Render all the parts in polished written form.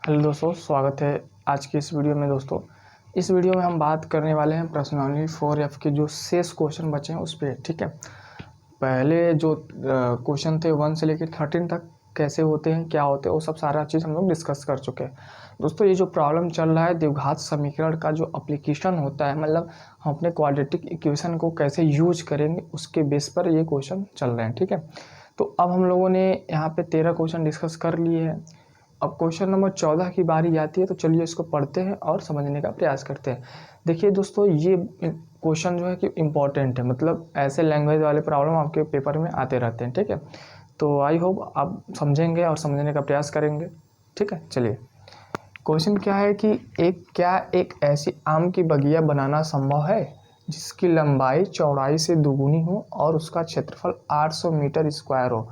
Hello दोस्तों, स्वागत है आज की इस वीडियो में। दोस्तों, इस वीडियो में हम बात करने वाले हैं प्रश्नावली 4F के जो शेष क्वेश्चन बचे हैं उस पर। ठीक है, पहले जो क्वेश्चन थे 1 से लेकर 13 तक कैसे होते हैं, क्या होते हैं, वो सब सारा चीज़ हम लोग डिस्कस कर चुके हैं। दोस्तों, ये जो प्रॉब्लम चल रहा है द्विघात समीकरण का जो एप्लीकेशन होता है, मतलब हम अपने क्वाड्रेटिक इक्वेशन को कैसे यूज करेंगे उसके बेस पर ये क्वेश्चन चल रहे हैं। ठीक है, तो अब हम लोगों ने यहाँ पे 13 क्वेश्चन डिस्कस कर लिए हैं। अब क्वेश्चन नंबर 14 की बारी आती है, तो चलिए इसको पढ़ते हैं और समझने का प्रयास करते हैं। देखिए दोस्तों, ये क्वेश्चन जो है कि इम्पॉर्टेंट है, मतलब ऐसे लैंग्वेज वाले प्रॉब्लम आपके पेपर में आते रहते हैं। ठीक है, तो आई होप आप समझेंगे और समझने का प्रयास करेंगे। ठीक है, चलिए क्वेश्चन क्या है कि क्या एक ऐसी आम की बगिया बनाना संभव है जिसकी लंबाई चौड़ाई से दुगुनी हो और उसका क्षेत्रफल 800 मीटर स्क्वायर हो।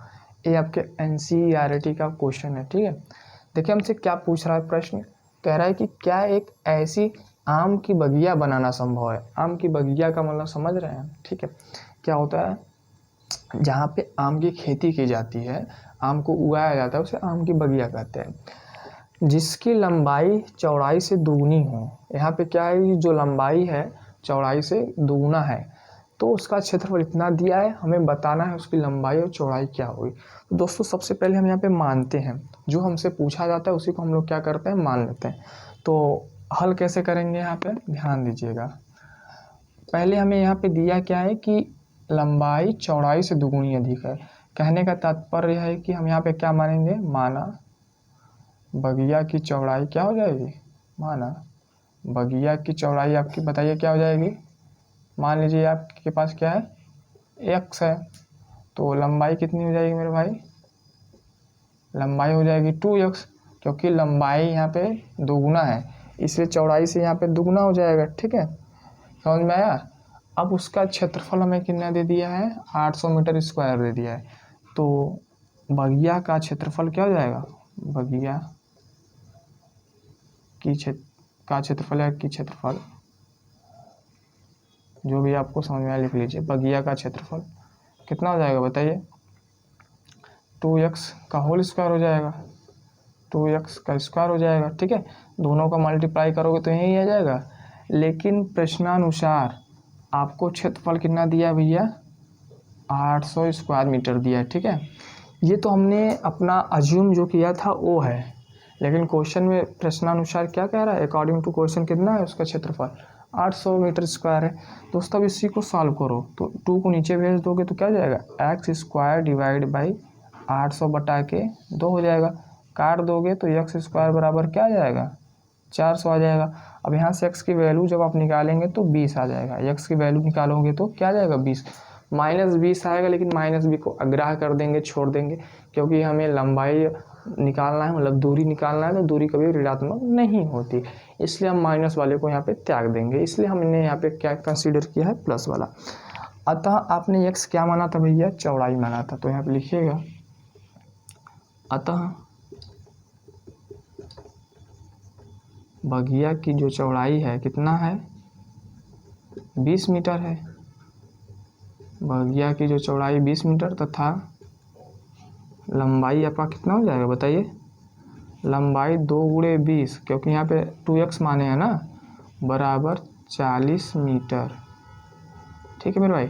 ये आपके NCERT का क्वेश्चन है। ठीक है, देखिए हमसे क्या पूछ रहा है प्रश्न। कह रहा है कि क्या एक ऐसी आम की बगिया बनाना संभव है। आम की बगिया का मतलब समझ रहे हैं। ठीक है, क्या होता है, जहाँ पे आम की खेती की जाती है, आम को उगाया जाता है, उसे आम की बगिया कहते हैं। जिसकी लंबाई चौड़ाई से दुगनी हो। यहाँ पे क्या है, जो लंबाई है चौड़ाई से दुगना है, तो उसका क्षेत्रफल इतना दिया है, हमें बताना है उसकी लंबाई और चौड़ाई क्या हुई। तो दोस्तों, सबसे पहले हम यहाँ पे मानते हैं, जो हमसे पूछा जाता है उसी को हम लोग क्या करते हैं, मान लेते हैं। तो हल कैसे करेंगे, यहाँ पे ध्यान दीजिएगा। पहले हमें यहाँ पे दिया क्या है कि लंबाई चौड़ाई से दुगुनी अधिक है। कहने का तात्पर्य है कि हम यहाँ पे क्या मानेंगे, माना बगिया की चौड़ाई क्या हो जाएगी, माना बगिया की चौड़ाई आपकी बताइए क्या हो जाएगी। मान लीजिए आपके पास क्या है, x है, तो लंबाई कितनी हो जाएगी मेरे भाई, लंबाई हो जाएगी 2x, क्योंकि लंबाई यहाँ पे दोगुना है, इसलिए चौड़ाई से यहाँ पे दुगुना हो जाएगा। ठीक है, समझ में आया। अब उसका क्षेत्रफल हमें कितना दे दिया है, 800 मीटर स्क्वायर दे दिया है। तो बगिया का क्षेत्रफल क्या हो जाएगा, बगिया की क्षेत्रफल है की क्षेत्रफल, जो भी आपको समझ में आया लिख लीजिए। बगिया का क्षेत्रफल कितना हो जाएगा बताइए, 2x का होल स्क्वायर हो जाएगा, 2x का स्क्वायर हो जाएगा। ठीक है, दोनों का मल्टीप्लाई करोगे तो यही आ जाएगा। लेकिन प्रश्नानुसार आपको क्षेत्रफल कितना दिया भैया, 800 स्क्वायर मीटर दिया है। ठीक है, ये तो हमने अपना अज्यूम जो किया था वो है, लेकिन क्वेश्चन में प्रश्नानुसार क्या कह रहा है, अकॉर्डिंग टू क्वेश्चन कितना है उसका क्षेत्रफल 800 मीटर स्क्वायर है। दोस्तों, अब इसी को सॉल्व करो, तो 2 को नीचे भेज दोगे तो क्या हो जाएगा, एक्स स्क्वायर डिवाइड बाई 800 बटा के 2 हो जाएगा। काट दोगे तो एक्स स्क्वायर बराबर क्या आ जाएगा, 400 आ जाएगा। अब यहाँ से x की वैल्यू जब आप निकालेंगे तो 20 आ जाएगा। x की वैल्यू निकालोगे तो क्या आ जाएगा, 20 -20 आएगा, लेकिन -20 को अग्राह कर देंगे, छोड़ देंगे, क्योंकि हमें लंबाई निकालना है, मतलब दूरी निकालना है, तो दूरी कभी ऋणात्मक नहीं होती, इसलिए हम माइनस वाले को यहाँ पे त्याग देंगे। इसलिए हमने यहाँ पे क्या कंसीडर किया है, प्लस वाला। अतः आपने x क्या माना था भैया, चौड़ाई माना था, तो यहाँ पे लिखिएगा अतः बगिया की जो चौड़ाई है कितना है, 20 मीटर है। बगिया की जो चौड़ाई 20 मीटर तथा लंबाई आपका कितना हो जाएगा बताइए, लंबाई 2 गुणे 20, क्योंकि यहाँ पे 2x माने हैं ना, बराबर 40 मीटर। ठीक है मेरे भाई,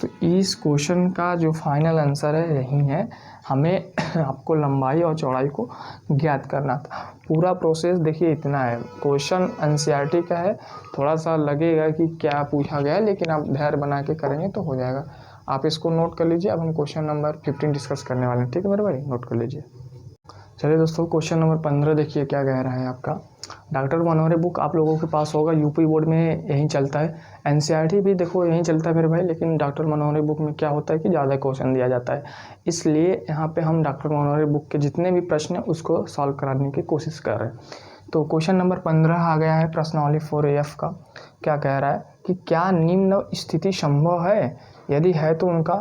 तो इस क्वेश्चन का जो फाइनल आंसर है यही है। हमें आपको लंबाई और चौड़ाई को ज्ञात करना था। पूरा प्रोसेस देखिए इतना है। क्वेश्चन NCERT का है, थोड़ा सा लगेगा कि क्या पूछा गया है, लेकिन आप धैर्य बना के करेंगे तो हो जाएगा। आप इसको नोट कर लीजिए। अब हम क्वेश्चन नंबर 15 डिस्कस करने वाले हैं। ठीक है मेरे भाई, नोट कर लीजिए। चलिए दोस्तों, क्वेश्चन नंबर 15 देखिए क्या कह रहा है आपका। डॉक्टर मनोहरी बुक आप लोगों के पास होगा, यूपी बोर्ड में यही चलता है, NCERT भी देखो यही चलता है मेरे भाई, लेकिन डॉक्टर मनोहरी बुक में क्या होता है कि ज़्यादा क्वेश्चन दिया जाता है, इसलिए यहाँ पे हम डॉक्टर मनोहरी बुक के जितने भी प्रश्न हैं उसको सॉल्व कराने की कोशिश कर रहे हैं। तो क्वेश्चन नंबर 15 आ गया है प्रश्नावली 4AF का। क्या कह रहा है कि क्या निम्न स्थिति संभव है, यदि है तो उनका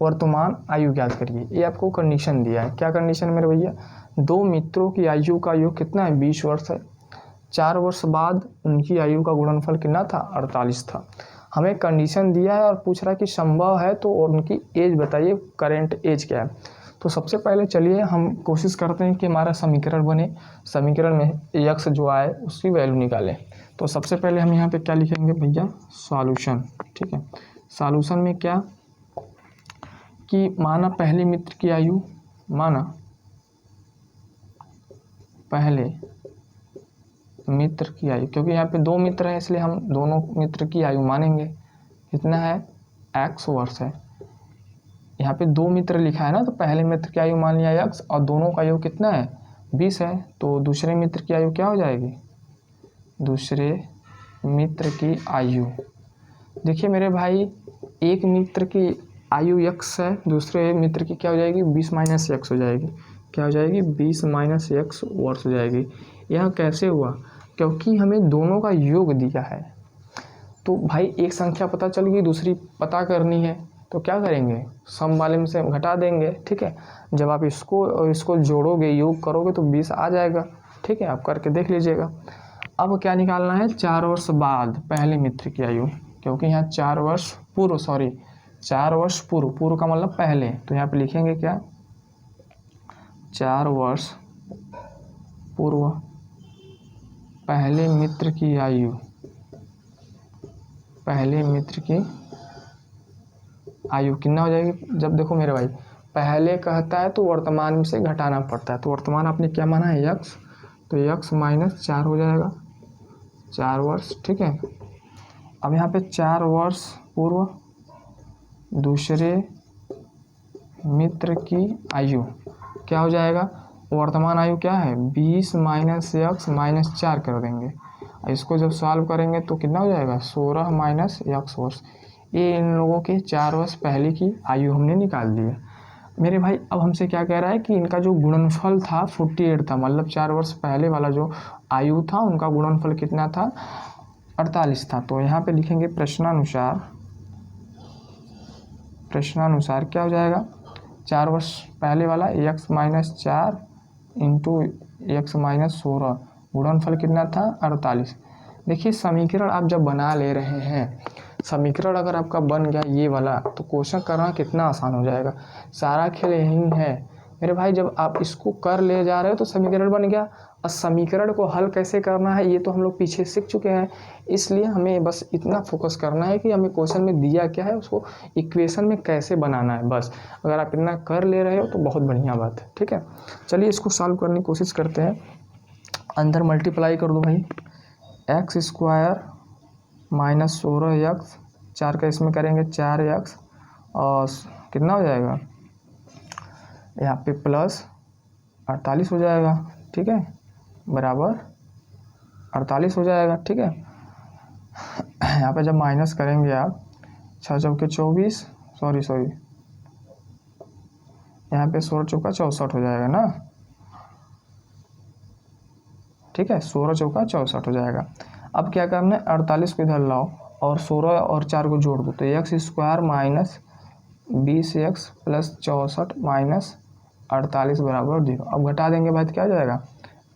वर्तमान आयु ज्ञात करिए। ये आपको कंडीशन दिया है। क्या कंडीशन मेरे भैया, 2 मित्रों की आयु का योग कितना है, 20 वर्ष है। 4 वर्ष बाद उनकी आयु का गुणनफल कितना था, 48 था। हमें कंडीशन दिया है और पूछ रहा है कि संभव है तो और उनकी एज बताइए, करेंट एज क्या है। तो सबसे पहले चलिए हम कोशिश करते हैं कि हमारा समीकरण बने, समीकरण में x जो आए उसकी वैल्यू निकालें। तो सबसे पहले हम यहाँ पे क्या लिखेंगे भैया, सॉल्यूशन। ठीक है, सॉल्यूशन में क्या कि माना पहले मित्र की आयु, माना पहले मित्र की आयु, क्योंकि यहाँ पे दो मित्र हैं इसलिए हम दोनों मित्र की आयु मानेंगे। कितना है, x वर्ष है। यहाँ पे दो मित्र लिखा है ना, तो पहले मित्र की आयु मान लिया x और दोनों का आयु कितना है 20 है, तो दूसरे मित्र की आयु क्या हो जाएगी, दूसरे मित्र की आयु। देखिए मेरे भाई, एक मित्र की आयु x है, दूसरे मित्र की क्या हो जाएगी 20 माइनस x हो जाएगी। क्या हो जाएगी 20 माइनस x वर्ष हो जाएगी। यह कैसे हुआ, क्योंकि हमें दोनों का योग दिया है। तो भाई एक संख्या पता चल गई, दूसरी पता करनी है, तो क्या करेंगे, सम वाले में से घटा देंगे। ठीक है, जब आप इसको और इसको जोड़ोगे, योग करोगे तो 20 आ जाएगा। ठीक है, आप करके देख लीजिएगा। अब क्या निकालना है, 4 वर्ष बाद पहले मित्र की आयु, क्योंकि यहाँ 4 वर्ष पूर्व, 4 वर्ष पूर्व, पूर्व का मतलब पहले, तो यहाँ पे लिखेंगे क्या, 4 वर्ष पूर्व पहले मित्र की आयु, पहले मित्र की आयु कितना हो जाएगी। जब देखो मेरे भाई, पहले कहता है तो वर्तमान में से घटाना पड़ता है, तो वर्तमान आपने क्या माना है x, तो x माइनस 4 हो जाएगा, 4 वर्ष। ठीक है, अब यहाँ पे 4 वर्ष पूर्व दूसरे मित्र की आयु क्या हो जाएगा, वर्तमान आयु क्या है 20 माइनस x माइनस 4 कर देंगे। इसको जब सॉल्व करेंगे तो कितना हो जाएगा 16 माइनस x वर्ष। ये इन लोगों के 4 वर्ष पहले की आयु हमने निकाल दी है। मेरे भाई अब हमसे क्या कह रहा है कि इनका जो गुणनफल था 48 था, मतलब 4 वर्ष पहले वाला जो आयु था उनका गुणनफल कितना था 48 था। तो यहाँ पे लिखेंगे प्रश्नानुसार, प्रश्नानुसार क्या हो जाएगा, 4 वर्ष पहले वाला x minus 4 into x minus 16, गुणनफल कितना था 48। देखिए समीकरण आप जब बना ले रहे हैं, समीकरण अगर आपका बन गया ये वाला, तो क्वेश्चन करना कितना आसान हो जाएगा। सारा खेल यही है मेरे भाई, जब आप इसको कर ले जा रहे हो तो समीकरण बन गया, और समीकरण को हल कैसे करना है ये तो हम लोग पीछे सीख चुके हैं। इसलिए हमें बस इतना फोकस करना है कि हमें क्वेश्चन में दिया क्या है उसको इक्वेशन में कैसे बनाना है, बस अगर आप इतना कर ले रहे हो तो बहुत बढ़िया बात है। ठीक है, चलिए इसको सॉल्व करने की कोशिश करते हैं। अंदर मल्टीप्लाई कर दो भाई, एक्स स्क्वायर माइनस 16x, 4 का इसमें करेंगे 4x, और कितना हो जाएगा यहाँ पे प्लस 48 हो जाएगा। ठीक है, बराबर 48 हो जाएगा। ठीक है, यहाँ पे जब माइनस करेंगे आप 6 चौके 24, सॉरी यहाँ पे 16 चौका 64 हो जाएगा ना। ठीक है, 16 चौका 64 हो जाएगा। अब क्या करना है, 48 को इधर लाओ और 16 और 4 को जोड़ दो, तो x square minus 20x plus 64 minus 48 बराबर 0। अब घटा देंगे बाद क्या हो जाएगा,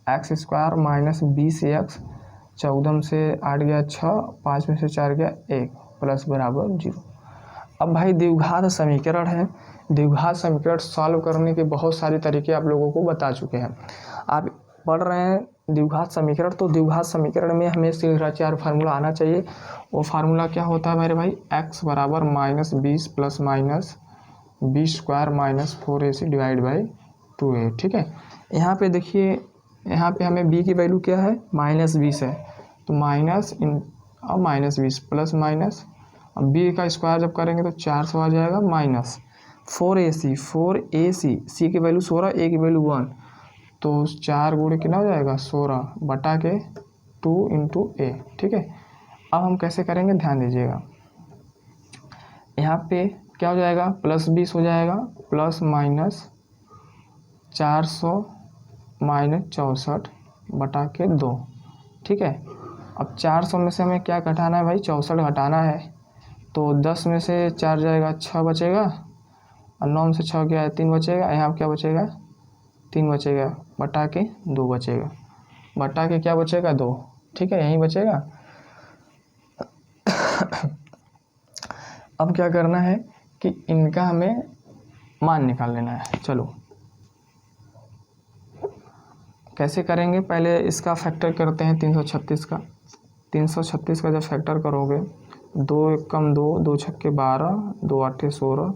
एक्स स्क्वायर माइनस 20x, 14 से 8 गया 6, 5 में से 4 गया 1 प्लस बराबर 0। अब भाई द्विघात समीकरण है, द्विघात समीकरण सॉल्व करने के बहुत सारे तरीके आप लोगों को बता चुके हैं। आप पढ़ रहे हैं द्विघात समीकरण, तो द्विघात समीकरण में हमें शिष्टाचार फार्मूला आना चाहिए। वो फार्मूला क्या होता है मेरे भाई, x बराबर minus 20 plus minus 20 square minus 4ac divide by 2a। ठीक है, यहाँ पे देखिए, यहाँ पे हमें b की वैल्यू क्या है माइनस 20 है, तो माइनस अब माइनस 20 प्लस माइनस, अब b का स्क्वायर जब करेंगे तो 400 आ जाएगा, माइनस 4ac c की वैल्यू 16, a की वैल्यू 1, तो 4 गुणे कितना हो जाएगा 16 बटा के 2 इंटू ए। ठीक है, अब हम कैसे करेंगे ध्यान दीजिएगा, यहाँ पे क्या हो जाएगा प्लस 20 हो जाएगा, प्लस माइनस 400 माइनस 64 बटा के 2। ठीक है, अब 400 में से हमें क्या घटाना है भाई, 64 घटाना है, तो 10 में से 4 जाएगा 6 बचेगा, और 9 में से 6 गया 3 बचेगा, यहाँ क्या बचेगा 3 बचेगा, बटा के 2 बचेगा, बटा के क्या बचेगा 2। ठीक है, यहीं बचेगा। अब क्या करना है कि इनका हमें मान निकाल लेना है। चलो कैसे करेंगे, पहले इसका फैक्टर करते हैं 336 का। 336 का जब फैक्टर करोगे, 2 एकम 2, 2 छक्के 12, 2 आठे 16,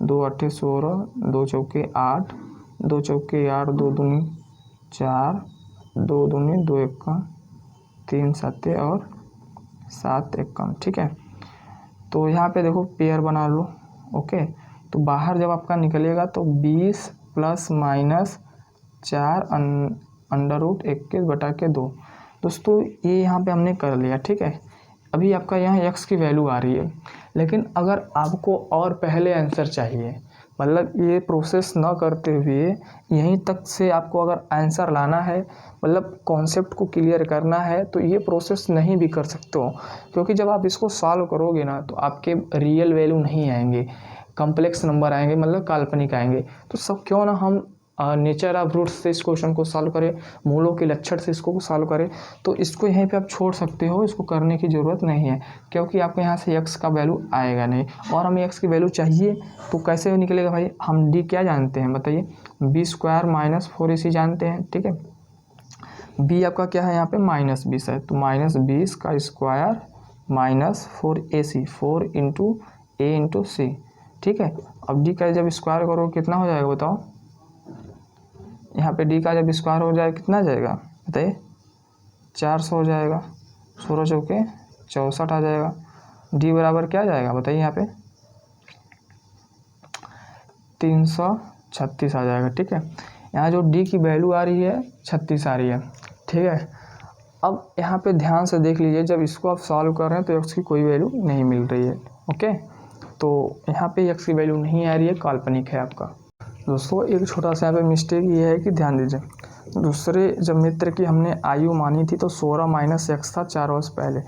2 आठे 16, 2 चौके 8, 2 चौके 8, 2 दूनी 4, 2 दूनी 2 एकम 3 सत्ते और 7 एकम। ठीक है, तो यहाँ पे देखो पेयर बना लो। ओके, तो बाहर जब आपका निकलेगा तो 20 प्लस माइनस 4 अंडर रूट 21/2। दोस्तों ये यहाँ पे हमने कर लिया। ठीक है, अभी आपका यहाँ x की वैल्यू आ रही है, लेकिन अगर आपको और पहले आंसर चाहिए, मतलब ये प्रोसेस ना करते हुए यहीं तक से आपको अगर आंसर लाना है, मतलब कॉन्सेप्ट को क्लियर करना है, तो ये प्रोसेस नहीं भी कर सकते हो, क्योंकि जब आप इसको सॉल्व करोगे ना तो आपके रियल वैल्यू नहीं आएंगे, कॉम्प्लेक्स नंबर आएंगे, मतलब काल्पनिक आएंगे। तो सब क्यों ना हम नेचर ऑफ रूट्स से इस क्वेश्चन को सॉल्व करें, मूलों के लक्षण से इसको सॉल्व करें। तो इसको यहीं पे आप छोड़ सकते हो, इसको करने की ज़रूरत नहीं है, क्योंकि आपको यहाँ से x का वैल्यू आएगा नहीं, और हमें x की वैल्यू चाहिए। तो कैसे निकलेगा भाई, हम d क्या जानते हैं बताइए, b² माइनस 4ac जानते हैं। ठीक है, b आपका क्या है यहाँ पे -20 है, तो -20 का square minus 4ac, 4 into a into C. ठीक है, अब d का जब स्क्वायर करो कितना हो जाएगा बताओ, यहाँ पे d का जब स्क्वायर हो जाए कितना आ जाएगा बताइए, 400 हो जाएगा, 16 चौके 64 आ जाएगा। d बराबर क्या आ जाएगा बताइए, यहाँ पे 336 आ जाएगा। ठीक है, यहाँ जो d की वैल्यू आ रही है 36 आ रही है। ठीक है, अब यहाँ पे ध्यान से देख लीजिए, जब इसको आप सॉल्व कर रहे हैं तो x की कोई वैल्यू नहीं मिल रही है। ओके, तो यहाँ पे x की वैल्यू नहीं आ रही है, काल्पनिक है आपका। दोस्तों एक छोटा सा यहाँ पे मिस्टेक ये है कि ध्यान दीजिए, दूसरे जब मित्र की हमने आयु मानी थी तो 16 माइनस x था 4 वर्ष पहले,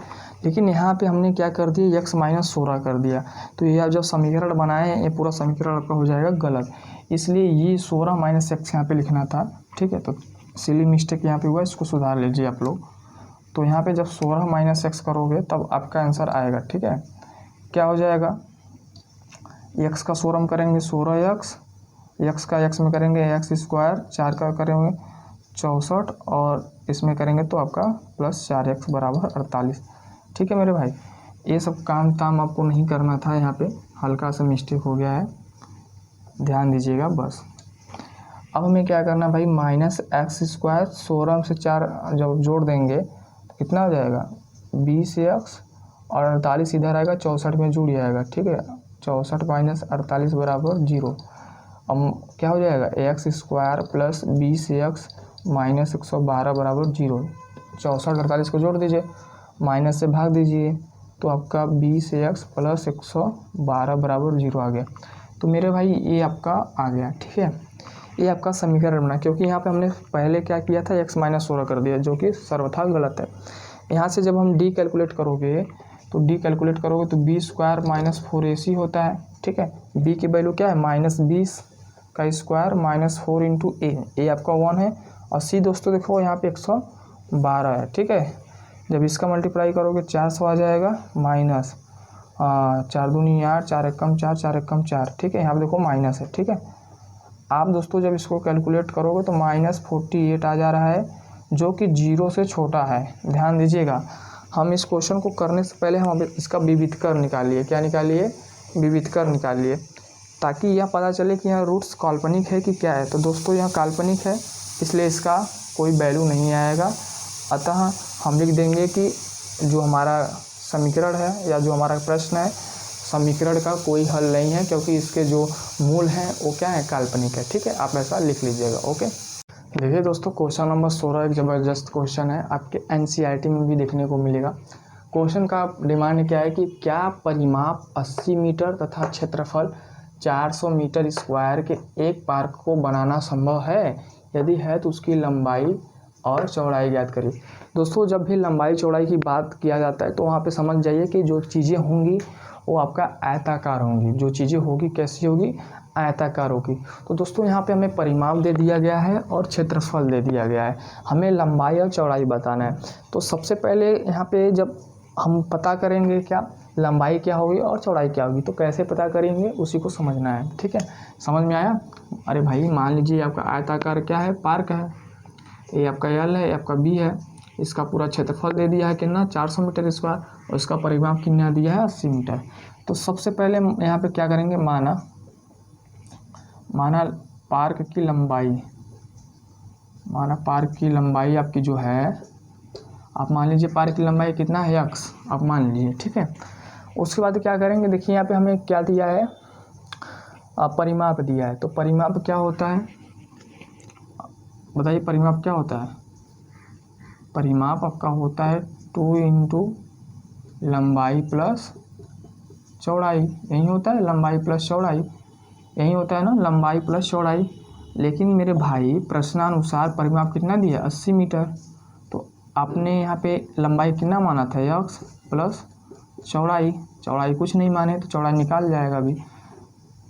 लेकिन यहाँ पे हमने क्या कर दिया, x माइनस 16 कर दिया। तो ये आप जब समीकरण बनाए हैं, ये पूरा समीकरण आपका हो जाएगा गलत, इसलिए ये 16 माइनस x यहाँ पे लिखना था। ठीक है, तो सिली मिस्टेक यहाँ पे हुआ, इसको सुधार लीजिए आप लोग। तो यहाँ पे जब 16 माइनस x करोगे तब आपका आंसर आएगा। ठीक है, क्या हो जाएगा, x का सोरम करेंगे 16x, x का x में करेंगे x², 4 का करेंगे 64, और इसमें करेंगे तो आपका प्लस 4x बराबर 48। ठीक है मेरे भाई, ये सब काम आपको नहीं करना था, यहाँ पे हल्का सा मिस्टेक हो गया है, ध्यान दीजिएगा बस। अब हमें क्या करना भाई, -x² 16 से 4 जब जोड़ देंगे तो कितना हो जाएगा 20x, और 48 इधर आएगा 64 में जुड़ जाएगा। ठीक है, 64 माइनस 48 बराबर 0। अब क्या हो जाएगा, x² प्लस 20x माइनस 112 बराबर 0। 64 48 को जोड़ दीजिए, माइनस से भाग दीजिए, तो आपका 20x प्लस 112 बराबर 0 आ गया। तो मेरे भाई ये आपका आ गया। ठीक है, ये आपका समीकरण बना, क्योंकि यहाँ पे हमने पहले क्या किया था, x माइनस 16 कर दिया, जो कि सर्वथा गलत है। यहाँ से जब हम d कैलकुलेट करोगे तो तो b² माइनस 4ac होता है। ठीक है, b की वैल्यू क्या है, -20 का स्क्वायर माइनस 4 इंटू ए आपका 1 है, और सी दोस्तों देखो यहाँ पे 112 है। ठीक है, जब इसका मल्टीप्लाई करोगे 400 आ जाएगा, माइनस 4 दूनी 8, 4 एकम 4, 4 एकम 4। ठीक है, यहाँ पे देखो माइनस है। ठीक है, आप दोस्तों जब इसको कैलकुलेट करोगे तो -48 आ जा रहा है, जो कि 0 से छोटा है। ध्यान दीजिएगा, हम इस क्वेश्चन को करने से पहले हम इसका विविधकर निकालिए। क्या निकालिए, विविधकर निकालिए, ताकि यह पता चले कि यहाँ रूट्स काल्पनिक है कि क्या है। तो दोस्तों यहाँ काल्पनिक है, इसलिए इसका कोई वैल्यू नहीं आएगा, अतः हम लिख देंगे कि जो हमारा समीकरण है या जो हमारा प्रश्न है, समीकरण का कोई हल नहीं है, क्योंकि इसके जो मूल हैं वो क्या है, काल्पनिक है। ठीक है, आप ऐसा लिख लीजिएगा। ओके, देखिए दोस्तों क्वेश्चन नंबर 16 एक ज़बरदस्त क्वेश्चन है, आपके NCERT में भी देखने को मिलेगा। क्वेश्चन का डिमांड क्या है कि क्या परिमाप 80 मीटर तथा क्षेत्रफल 400 मीटर स्क्वायर के एक पार्क को बनाना संभव है, यदि है तो उसकी लंबाई और चौड़ाई ज्ञात करिए। दोस्तों जब भी लंबाई चौड़ाई की बात किया जाता है तो वहाँ पे समझ जाइए कि जो चीज़ें होंगी वो आपका आयताकार होंगी, जो चीज़ें होगी कैसी होगी, आयताकार होगी। तो दोस्तों यहाँ पे हमें परिमाप दे दिया गया है और क्षेत्रफल दे दिया गया है, हमें लंबाई और चौड़ाई बताना है। तो सबसे पहले यहाँ पे जब हम पता करेंगे क्या, लंबाई क्या होगी और चौड़ाई क्या होगी। तो कैसे पता करेंगे उसी को समझना है, ठीक है। समझ में आया। अरे भाई मान लीजिए आपका आयताकार क्या है, पार्क है, ये आपका एल है, ये आपका बी है, इसका पूरा क्षेत्रफल दे दिया है कितना 400 मीटर स्क्वायर और इसका परिमाप कितना दिया है 80 मीटर। तो सबसे पहले यहाँ पे क्या करेंगे, माना पार्क की लंबाई आपकी जो है, आप मान लीजिए पार्क की लंबाई कितना है x, आप मान लीजिए, ठीक है। उसके बाद क्या करेंगे, देखिए यहाँ पे हमें क्या दिया है, परिमाप दिया है। तो परिमाप क्या होता है बताइए, परिमाप क्या होता है। परिमाप आपका होता है 2 इंटू लंबाई प्लस चौड़ाई, यही होता है लंबाई प्लस चौड़ाई, यही होता है ना लंबाई प्लस चौड़ाई। लेकिन मेरे भाई प्रश्नानुसार परिमाप कितना दिया 80 मीटर, तो आपने यहाँ पे लंबाई कितना माना था x प्लस चौड़ाई कुछ नहीं माने तो चौड़ाई निकाल जाएगा अभी,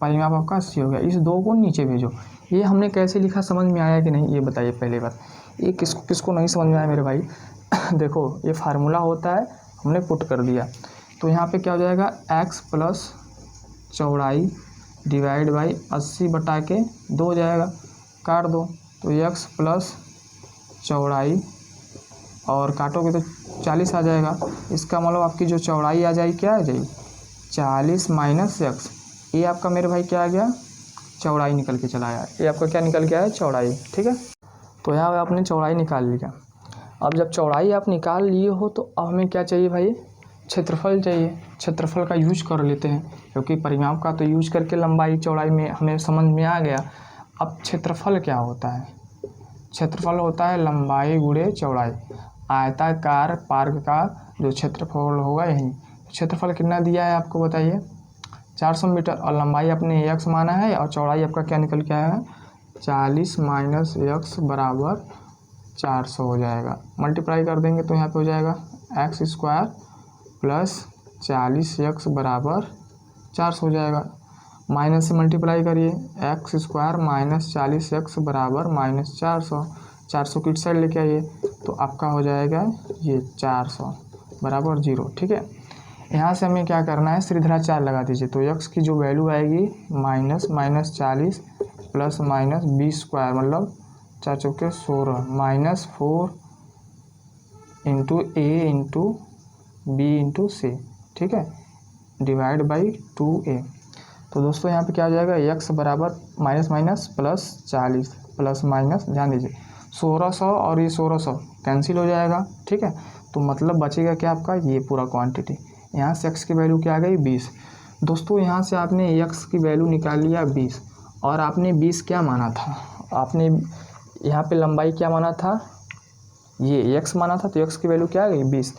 परिमाप आपका 80 हो गया। इस दो को नीचे भेजो। ये हमने कैसे लिखा समझ में आया कि नहीं ये बताइए पहले बात। ये किसको नहीं समझ में आया मेरे भाई देखो ये फार्मूला होता है, हमने पुट कर दिया। तो यहाँ पे क्या हो जाएगा, x प्लस चौड़ाई डिवाइड बाई 80 बटा के 2 हो जाएगा, काट दो। तो x प्लस चौड़ाई और काटोगे तो 40 आ जाएगा। इसका मतलब आपकी जो चौड़ाई आ जाएगी क्या आ जाएगी 40 माइनस x। ये आपका मेरे भाई क्या आ गया, चौड़ाई निकल के चला आया। ये आपका क्या निकल के आया, चौड़ाई, ठीक है। तो यहाँ आपने चौड़ाई निकाल लिया। अब जब चौड़ाई आप निकाल लिए हो तो अब हमें क्या चाहिए भाई, क्षेत्रफल चाहिए। क्षेत्रफल का यूज कर लेते हैं, क्योंकि परिमाप का तो यूज करके लंबाई चौड़ाई में हमें समझ में आ गया। अब क्षेत्रफल क्या होता है, क्षेत्रफल होता है लंबाई गुणे चौड़ाई। आयताकार पार्क का जो क्षेत्रफल होगा यही। क्षेत्रफल कितना दिया है आपको बताइए 400 मीटर, और लंबाई अपने x माना है और चौड़ाई आपका क्या निकल के आया है 40 माइनस x बराबर 400 हो जाएगा। मल्टीप्लाई कर देंगे तो यहाँ पे हो जाएगा x स्क्वायर प्लस 40x बराबर 400 हो जाएगा। माइनस से मल्टीप्लाई करिए, x स्क्वायर माइनस 40x बराबर माइनस 400 की साइड लेके आइए तो आपका हो जाएगा ये 400 बराबर 0, ठीक है। यहाँ से हमें क्या करना है, सीधा 4 लगा दीजिए तो x की जो वैल्यू आएगी माइनस 40 प्लस माइनस 20 स्क्वायर मतलब 4 चौके 16 minus 4 into a into b into c, ठीक है, डिवाइड बाई 2a। तो दोस्तों यहाँ पे क्या हो जाएगा, x बराबर minus minus plus 40 plus minus, ध्यान दीजिए 1600 और ये 1600 कैंसिल हो जाएगा, ठीक है। तो मतलब बचेगा क्या आपका ये पूरा क्वांटिटी। यहाँ से x की वैल्यू क्या आ गई 20। दोस्तों यहाँ से आपने x की वैल्यू निकाल लिया 20 और आपने 20 क्या माना था, आपने यहाँ पे लंबाई क्या माना था, ये x माना था, तो x की वैल्यू क्या आ गई 20।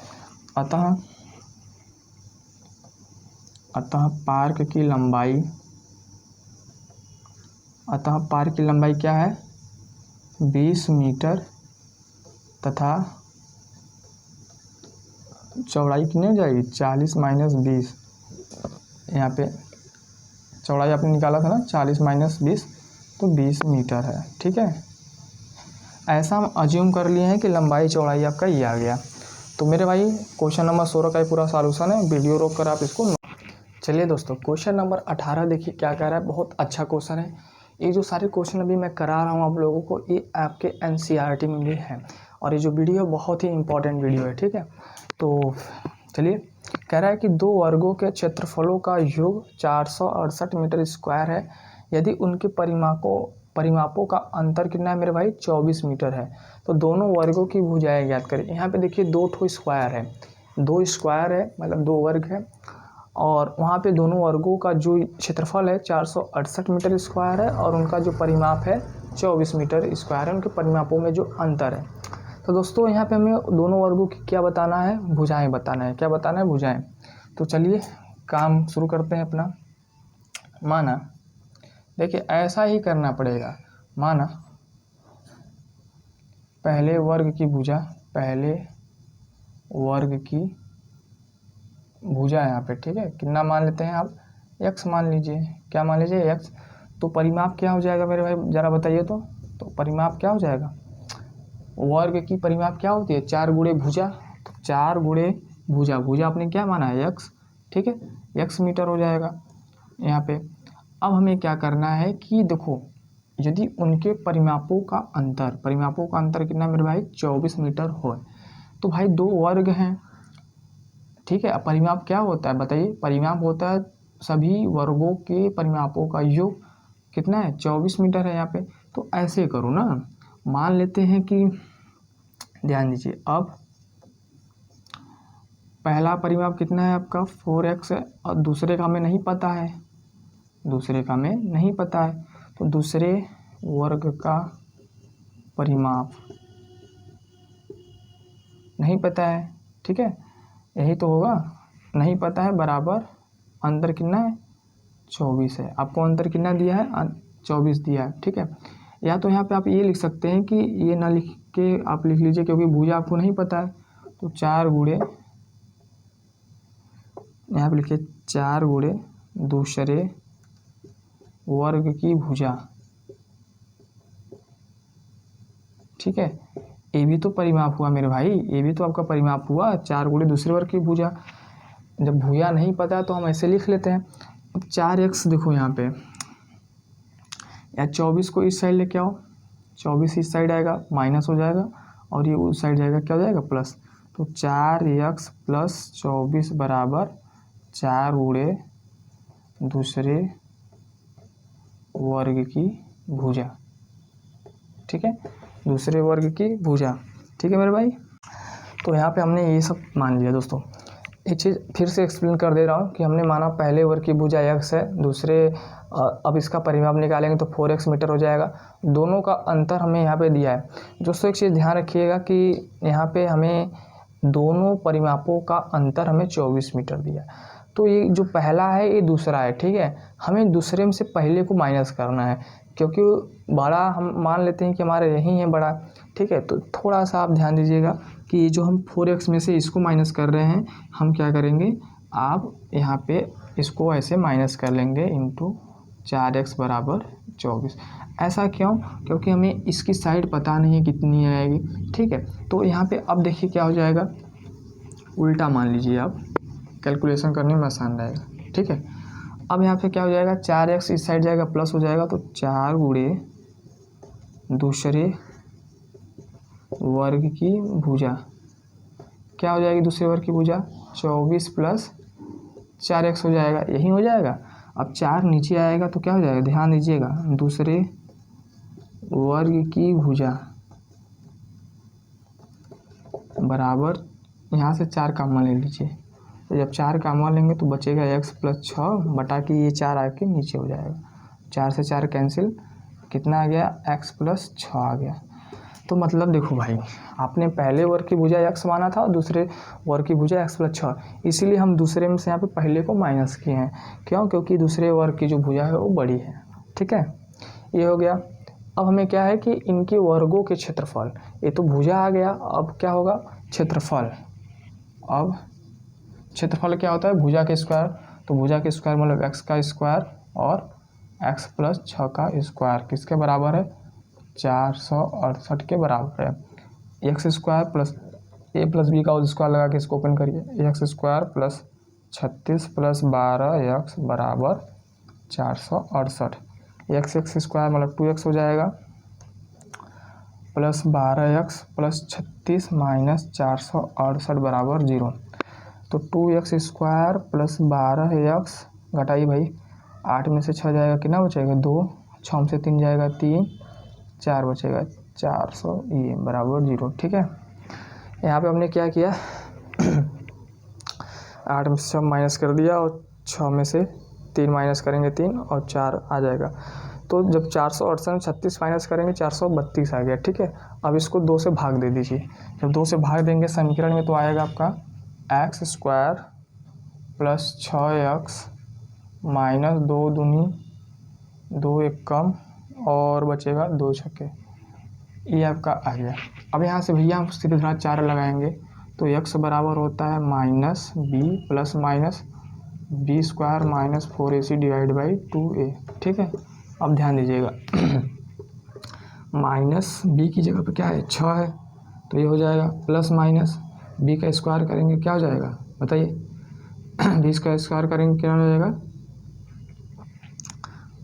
अतः पार्क की लंबाई क्या है 20 मीटर तथा चौड़ाई कितनी हो जाएगी 40 माइनस 20। यहाँ पे चौड़ाई आपने निकाला था ना 40 माइनस 20 तो 20 मीटर है, ठीक है। ऐसा हम अज्यूम कर लिए हैं कि लंबाई चौड़ाई आपका ये आ गया। तो मेरे भाई क्वेश्चन नंबर 16 का ही पूरा सॉल्यूशन है, वीडियो रोक कर आप इसको। चलिए दोस्तों क्वेश्चन नंबर 18 देखिए क्या कह रहा है, बहुत अच्छा क्वेश्चन है। ये जो सारे क्वेश्चन अभी मैं करा रहा हूँ आप लोगों को, ये आपके NCERT में भी है और ये जो वीडियो बहुत ही इंपॉर्टेंट वीडियो है, ठीक है। तो चलिए कह रहा है कि दो वर्गों के क्षेत्रफलों का योग 468 मीटर स्क्वायर है यदि उनके परिमापों का अंतर कितना है मेरे भाई 24 मीटर है। तो दोनों वर्गों की भुजाएं ज्ञात करें। यहाँ पे देखिए 2 स्क्वायर है, 2 स्क्वायर है मतलब 2 वर्ग है और वहाँ पे दोनों वर्गों का जो क्षेत्रफल है 468 मीटर स्क्वायर है और उनका जो परिमाप है 24 मीटर स्क्वायर है, उनके परिमापों में जो अंतर है। तो दोस्तों यहाँ पे हमें दोनों वर्गों की क्या बताना है, भुजाएं बताना है। क्या बताना है, भुजाएं। तो चलिए काम शुरू करते हैं अपना। माना देखिए ऐसा ही करना पड़ेगा, माना पहले वर्ग की भुजा यहाँ पे, ठीक है। कितना मान लेते हैं आप, x मान लीजिए। क्या मान लीजिए, x। तो परिमाप क्या हो जाएगा मेरे भाई ज़रा बताइए तो परिमाप क्या हो जाएगा, वर्ग की परिमाप क्या होती है 4 गुणे भुजा। तो 4 गुणे भुजा आपने क्या माना है x, ठीक है, x मीटर हो जाएगा यहाँ पे। अब हमें क्या करना है कि देखो यदि उनके परिमापों का अंतर कितना मेरे भाई 24 मीटर हो, तो भाई दो वर्ग हैं, ठीक है। अब परिमाप क्या होता है बताइए, परिमाप होता है सभी वर्गों के परिमापों का योग, कितना है 24 मीटर है यहाँ पे। तो ऐसे करो ना, मान लेते हैं कि ध्यान दीजिए, अब पहला परिमाप कितना है आपका 4x है, और दूसरे का हमें नहीं पता है, तो दूसरे वर्ग का परिमाप नहीं पता है, ठीक है, यही तो होगा, नहीं पता है बराबर अंतर कितना है 24 है। आपको अंतर कितना दिया है 24 दिया है, ठीक है। या तो यहाँ पे आप ये लिख सकते हैं कि ये ना लिख के आप लिख लीजिए, क्योंकि भुजा आपको नहीं पता है, तो 4 गुणे यहाँ पे लिखिए 4 गुणे दूसरे वर्ग की भुजा, ठीक है। ये भी तो परिमाप हुआ मेरे भाई, ये भी तो आपका परिमाप हुआ, 4 गुणे दूसरे वर्ग की भुजा। जब भुजा नहीं पता तो हम ऐसे लिख लेते हैं। अब 4x देखो यहाँ पे, या 24 को इस साइड लेके आओ, 24 इस साइड आएगा माइनस हो जाएगा, और ये उस साइड जाएगा क्या हो जाएगा प्लस। तो 4x प्लस 24 बराबर 4 गुणे दूसरे वर्ग की भुजा, ठीक है, दूसरे वर्ग की भुजा, ठीक है मेरे भाई। तो यहाँ पे हमने ये सब मान लिया दोस्तों। एक चीज़ फिर से एक्सप्लेन कर दे रहा हूँ कि हमने माना पहले वर्ग की भुजा x है, दूसरे अब इसका परिमाप निकालेंगे तो 4x मीटर हो जाएगा। दोनों का अंतर हमें यहाँ पे दिया है दोस्तों। एक चीज़ ध्यान रखिएगा कि यहाँ पे हमें दोनों परिमापों का अंतर हमें 24 मीटर दिया, तो ये जो पहला है ये दूसरा है, ठीक है। हमें दूसरे में से पहले को माइनस करना है, क्योंकि बड़ा हम मान लेते हैं कि हमारे यही है बड़ा, ठीक है। तो थोड़ा सा आप ध्यान दीजिएगा कि ये जो हम 4x में से इसको माइनस कर रहे हैं, हम क्या करेंगे, आप यहाँ पे इसको ऐसे माइनस कर लेंगे इंटू 4x बराबर 24। ऐसा क्यों, क्योंकि हमें इसकी साइड पता नहीं है कितनी आएगी, ठीक है। तो यहाँ पे अब देखिए क्या हो जाएगा, उल्टा मान लीजिए आप, कैलकुलेशन करने में आसान रहेगा, ठीक है। अब यहाँ पे क्या हो जाएगा, 4x इस साइड जाएगा प्लस हो जाएगा, तो 4 गुणे दूसरे वर्ग की भुजा क्या हो जाएगी, दूसरे वर्ग की भुजा 24 प्लस 4x हो जाएगा, यही हो जाएगा। अब 4 नीचे आएगा तो क्या हो जाएगा, ध्यान दीजिएगा, दूसरे वर्ग की भुजा बराबर, यहाँ से 4 कॉमन ले लीजिए, तो जब 4 कॉमन लेंगे तो बचेगा x प्लस 6 बटा कि ये 4 आके नीचे हो जाएगा, 4 से 4 कैंसिल, कितना आ गया x प्लस 6 आ गया। तो मतलब देखो भाई, आपने पहले वर्ग की भुजा x माना था और दूसरे वर्ग की भुजा x प्लस 6, इसीलिए हम दूसरे में से यहाँ पे पहले को माइनस किए हैं, क्यों, क्योंकि दूसरे वर्ग की जो भुजा है वो बड़ी है, ठीक है। ये हो गया। अब हमें क्या है कि इनके वर्गों के क्षेत्रफल, ये तो भुजा आ गया, अब क्या होगा क्षेत्रफल। अब क्षेत्रफल क्या होता है, भुजा के स्क्वायर, तो भुजा के स्क्वायर मतलब x का स्क्वायर और x प्लस 6 का स्क्वायर किसके बराबर है, 468 के बराबर है। X square plus a plus b का होल स्क्वायर लगा के इसको ओपन करिए, x square plus 36 plus 12x बराबर 468। एक्स स्क्वायर मतलब 2x हो जाएगा, प्लस 12x प्लस 36 माइनस 468 बराबर 0। तो 2x स्क्वायर प्लस 12x घटाइए भाई, 8 में से 6 जाएगा, कितना बचेगा 2, 6 में से 3 जाएगा 3, 4 बचेगा 400 ये बराबर 0, ठीक है। यहाँ पे हमने क्या किया 8 में से 6 माइनस कर दिया और 6 में से 3 माइनस करेंगे 3 और 4 आ जाएगा। तो जब 468 में 36 माइनस करेंगे 432 आ गया, ठीक है। अब इसको 2 से भाग दे दीजिए, जब 2 से भाग देंगे समीकरण में तो आएगा आपका x square plus 6x minus 2 दूनी 2 एक कम और बचेगा 2 छक्के, ये आपका आ गया। अब यहाँ से भैया हम सीधे धारा 4 लगाएंगे, तो x बराबर होता है minus b plus minus b square minus 4ac divide by 2a, ठीक है। अब ध्यान दीजिएगा माइनस b की जगह पे क्या है 6 है, तो ये हो जाएगा प्लस माइनस b का स्क्वायर करेंगे क्या हो जाएगा बताइए, 20 का स्क्वायर करेंगे कितना हो जाएगा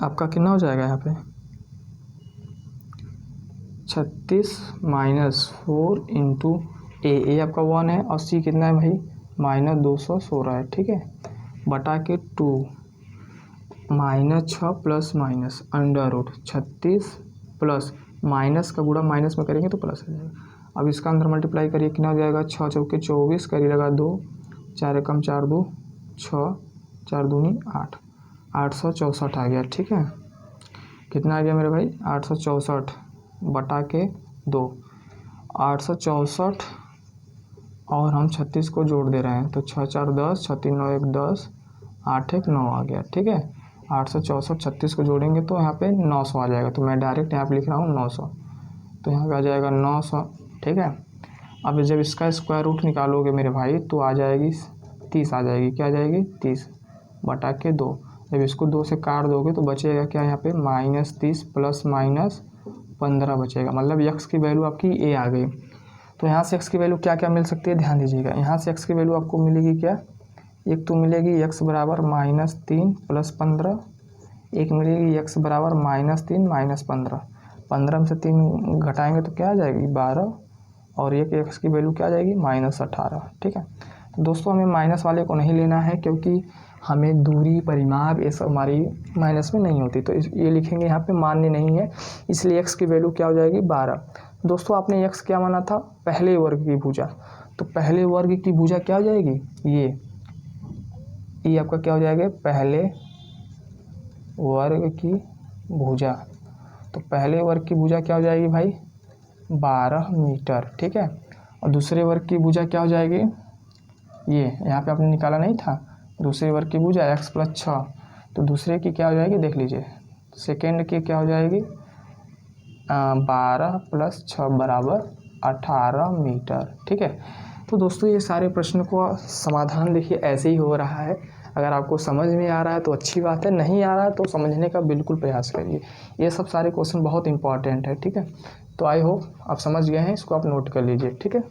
आपका, कितना हो जाएगा यहाँ पे 36 -4 इंटू ए आपका 1 है और सी कितना है भाई -216 है, ठीक है, बटा के 2 -6 प्लस माइनस √36 प्लस माइनस का गुणा माइनस में करेंगे तो प्लस आ जाएगा। अब इसका अंदर मल्टीप्लाई करिए कितना हो जाएगा 6 चौके 24 करिए लगा 2 4 एकम 4 2 6 4 दूनी 8 864 आ गया, ठीक है, कितना आ गया मेरे भाई 864 बटा के 2 864 और हम 36 को जोड़ दे रहे हैं तो 6 4 10 6 3 9 1 10 8 1 9 आ गया, ठीक है, 864 36 को जोड़ेंगे तो यहाँ पे 900 आ जाएगा, तो मैं डायरेक्ट यहाँ पे लिख रहा हूँ 900, तो यहाँ पे आ जाएगा 900, ठीक है। अब जब इसका स्क्वायर रूट निकालोगे मेरे भाई तो आ जाएगी 30 आ जाएगी, क्या आ जाएगी 30 बटा के 2, जब इसको 2 से काट दोगे तो बचेगा क्या यहाँ पे -30 प्लस -15 बचेगा, मतलब x की वैल्यू आपकी a आ गई। तो यहाँ से x की वैल्यू क्या क्या मिल सकती है ध्यान दीजिएगा, यहाँ से x की वैल्यू आपको मिलेगी क्या, एक तो मिलेगी x बराबर -3 प्लस 15, एक मिलेगी x बराबर -3 -15, 15 में से 3 घटाएंगे तो क्या आ जाएगी 12 और एक x की वैल्यू क्या आ जाएगी -18, ठीक है। तो दोस्तों हमें माइनस वाले को नहीं लेना है क्योंकि हमें दूरी परिमाप ये सब हमारी माइनस में नहीं होती, तो ये लिखेंगे यहाँ पे मान्य नहीं है, इसलिए x की वैल्यू क्या हो जाएगी 12। दोस्तों आपने x क्या माना था पहले वर्ग की भुजा, तो पहले वर्ग की भुजा क्या हो जाएगी ये आपका क्या हो जाएगा पहले वर्ग की भुजा, तो पहले वर्ग की भुजा क्या हो जाएगी भाई 12 मीटर, ठीक है, और दूसरे वर्ग की भुजा क्या हो जाएगी ये यहाँ पे आपने निकाला नहीं था, दूसरे वर्ग की भुजा x + 6, तो दूसरे की क्या हो जाएगी देख लीजिए, सेकेंड की क्या हो जाएगी 12 + 6 बराबर 18 मीटर, ठीक है। तो दोस्तों ये सारे प्रश्न को समाधान देखिए ऐसे ही हो रहा है, अगर आपको समझ में आ रहा है तो अच्छी बात है, नहीं आ रहा है तो समझने का बिल्कुल प्रयास करिए, ये सब सारे क्वेश्चन बहुत इंपॉर्टेंट है, ठीक है। तो आई होप आप समझ गए हैं, इसको आप नोट कर लीजिए, ठीक है।